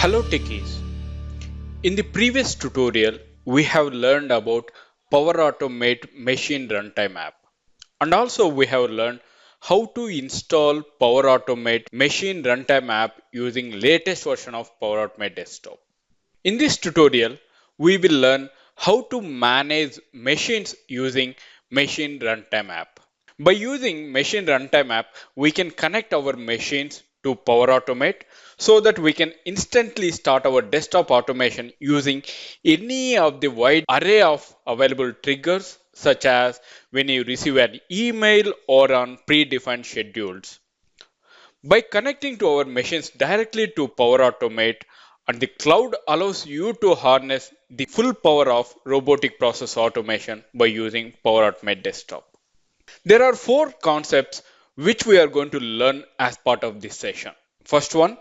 Hello techies. In the previous tutorial, we have learned about Power Automate Machine Runtime App. And also we have learned how to install Power Automate Machine Runtime App using latest version of Power Automate Desktop. In this tutorial, we will learn how to manage machines using Machine Runtime App. By using Machine Runtime App, we can connect our machines to Power Automate so that we can instantly start our desktop automation using any of the wide array of available triggers, such as when you receive an email or on predefined schedules. By connecting to our machines directly to Power Automate, and the cloud allows you to harness the full power of robotic process automation by using Power Automate Desktop. There are four concepts which we are going to learn as part of this session. First one,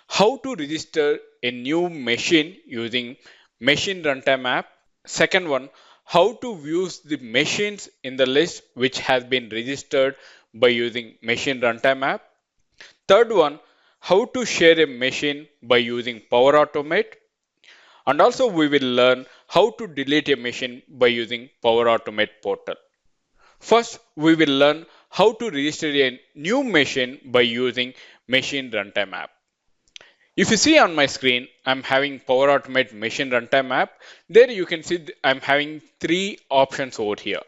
how to register a new machine using Machine Runtime App. Second one, how to view the machines in the list which has been registered by using Machine Runtime App. Third one, how to share a machine by using Power Automate. And also we will learn how to delete a machine by using Power Automate portal. First, we will learn how to register a new machine by using Machine Runtime App. If you see on my screen, I'm having Power Automate Machine Runtime App. There you can see I'm having three options over here.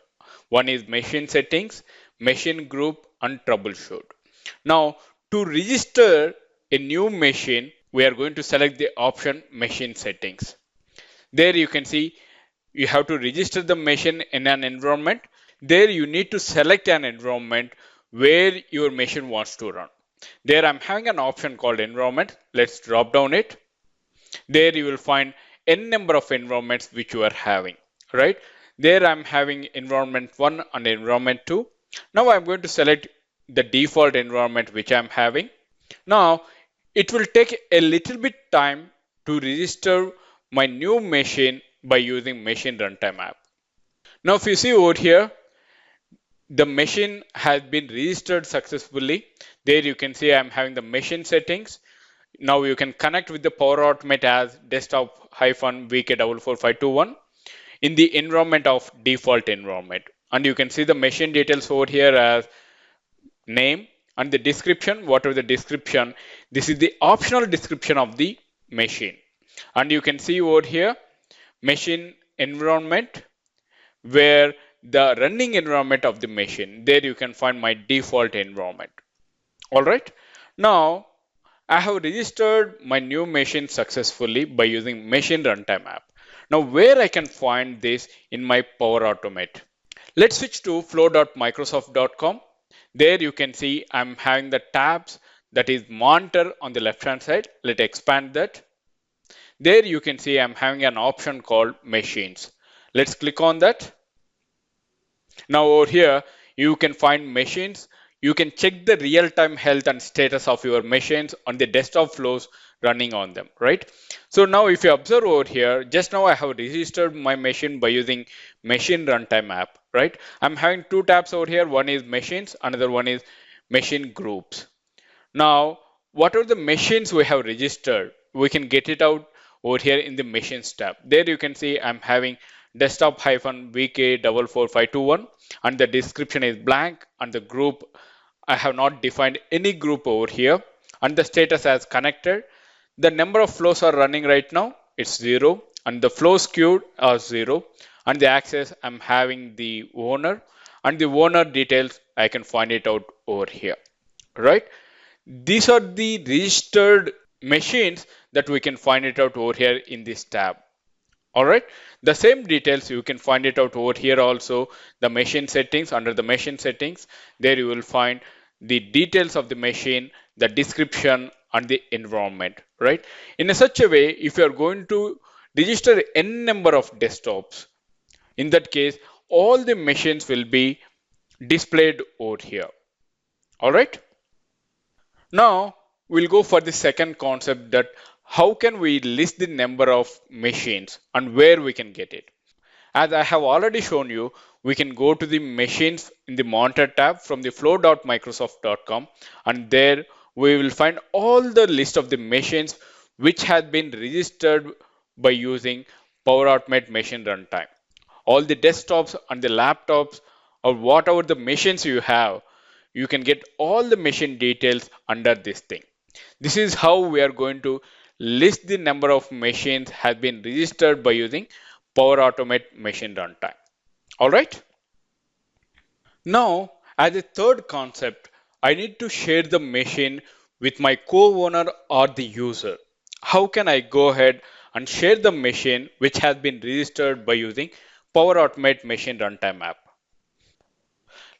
One is Machine Settings, Machine Group, and Troubleshoot. Now, to register a new machine, we are going to select the option Machine Settings. There you can see you have to register the machine in an environment. There you need to select an environment where your machine wants to run. There I'm having an option called environment. Let's drop down it. There you will find n number of environments which you are having, right? There I'm having environment 1 and environment 2. Now I'm going to select the default environment which I'm having. Now it will take a little bit time to register my new machine by using Machine Runtime App. Now if you see over here, the machine has been registered successfully. There you can see I'm having the machine settings. Now you can connect with the Power Automate as desktop-vk44521 in the environment of default environment. And you can see the machine details over here as name and the description, whatever the description, this is the optional description of the machine. And you can see over here, machine environment, where the running environment of the machine. There you can find my default environment. All right. Now I have registered my new machine successfully by using Machine Runtime App. Now where I can find this in my Power Automate. Let's switch to flow.microsoft.com. There you can see I'm having the tabs that is monitor on the left hand side. Let's expand that. There you can see I'm having an option called machines. Let's click on that. Now over here, you can find machines. You can check the real-time health and status of your machines on the desktop flows running on them, right? So now if you observe over here, just now I have registered my machine by using Machine Runtime App, right? I'm having two tabs over here. One is machines, another one is machine groups. Now, whatever the machines we have registered, we can get it out over here in the machines tab. There you can see I'm having desktop-vk44521 and the description is blank, and the group I have not defined any group over here, and the status as connected. The number of flows are running right now, it's 0, and the flows queued are 0, and the access I'm having the owner, and the owner details I can find it out over here, right? These are the registered machines that we can find it out over here in this tab. All right, the same details you can find it out over here also, the machine settings. Under the machine settings, there you will find the details of the machine, the description, and the environment, right? In such a way, if you are going to register n number of desktops, in that case, all the machines will be displayed over here. All right. Now we'll go for the second concept, that how can we list the number of machines and where we can get it. As I have already shown you, we can go to the machines in the monitor tab from the flow.microsoft.com, and there we will find all the list of the machines which has been registered by using Power Automate Machine Runtime. All the desktops and the laptops or whatever the machines you have, you can get all the machine details under this thing. This is how we are going to list the number of machines has been registered by using Power Automate Machine Runtime. All right. Now, as a third concept, I need to share the machine with my co-owner or the user. How can I go ahead and share the machine which has been registered by using Power Automate Machine Runtime app?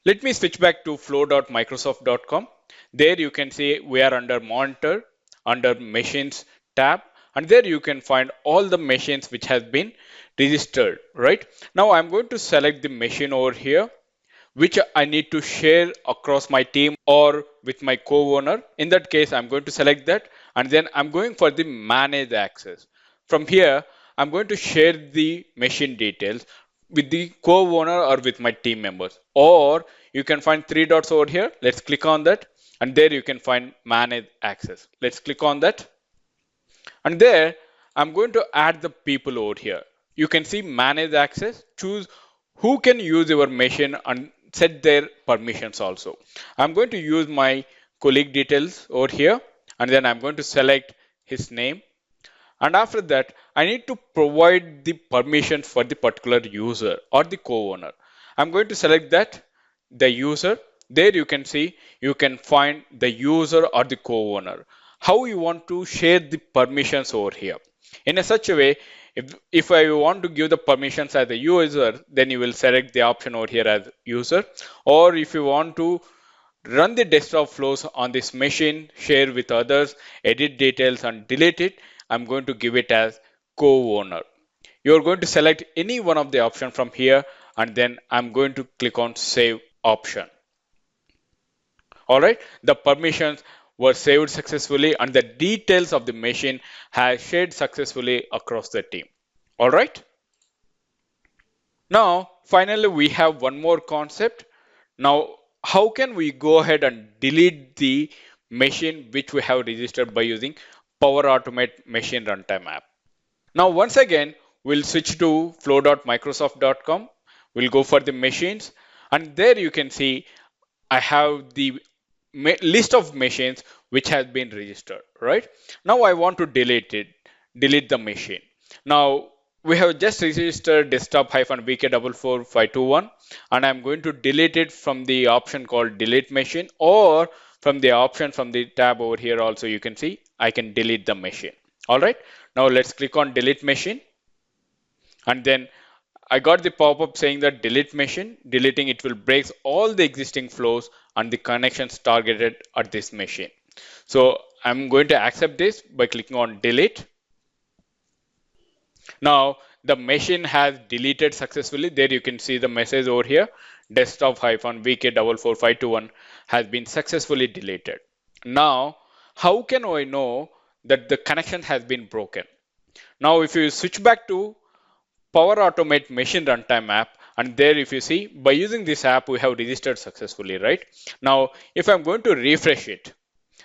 Let me switch back to flow.microsoft.com. There you can see we are under monitor, under machines tab, and there you can find all the machines which has been registered, right? Now I'm going to select the machine over here which I need to share across my team or with my co-owner. In that case, I'm going to select that and then I'm going for the manage access. From here, I'm going to share the machine details with the co-owner or with my team members. Or you can find three dots over here. Let's click on that. And there you can find manage access. Let's click on that. And there, I'm going to add the people over here. You can see manage access, choose who can use your machine and set their permissions also. I'm going to use my colleague details over here and then I'm going to select his name. And after that, I need to provide the permissions for the particular user or the co-owner. I'm going to select that, the user. There you can see, you can find the user or the co-owner. How you want to share the permissions over here. In a such a way, if I want to give the permissions as a user, then you will select the option over here as user. Or if you want to run the desktop flows on this machine, share with others, edit details and delete it, I'm going to give it as co-owner. You're going to select any one of the option from here and then I'm going to click on save option. All right, the permissions were saved successfully and the details of the machine has shared successfully across the team. All right. Now, finally, we have one more concept. Now, how can we go ahead and delete the machine which we have registered by using Power Automate Machine Runtime app? Now, once again, we'll switch to flow.microsoft.com. We'll go for the machines and there you can see I have the list of machines which has been registered, right? Now I want to delete the machine. Now we have just registered desktop-vk44521 and I'm going to delete it from the option called delete machine or from the option from the tab over here also you can see I can delete the machine. All right, now let's click on delete machine and then I got the pop-up saying that delete machine. Deleting it will break all the existing flows and the connections targeted at this machine. So I'm going to accept this by clicking on delete. Now the machine has deleted successfully. There you can see the message over here. Desktop-vk44521 has been successfully deleted. Now, how can I know that the connection has been broken? Now, if you switch back to Power Automate Machine Runtime app, and there if you see by using this app we have registered successfully, right? Now if I'm going to refresh it,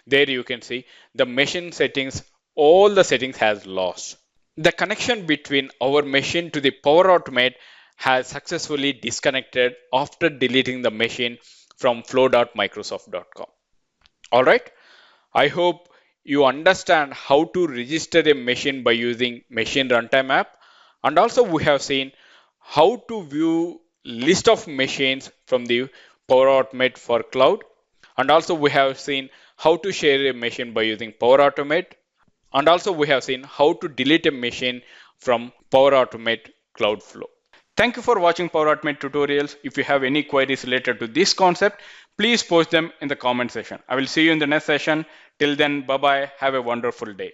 there you can see the machine settings, all the settings has lost. The connection between our machine to the Power Automate has successfully disconnected after deleting the machine from flow.microsoft.com. All right, I hope you understand how to register a machine by using Machine Runtime app. And also we have seen how to view list of machines from the Power Automate for cloud. And also we have seen how to share a machine by using Power Automate. And also we have seen how to delete a machine from Power Automate Cloud Flow. Thank you for watching Power Automate tutorials. If you have any queries related to this concept, please post them in the comment section. I will see you in the next session. Till then, bye-bye. Have a wonderful day.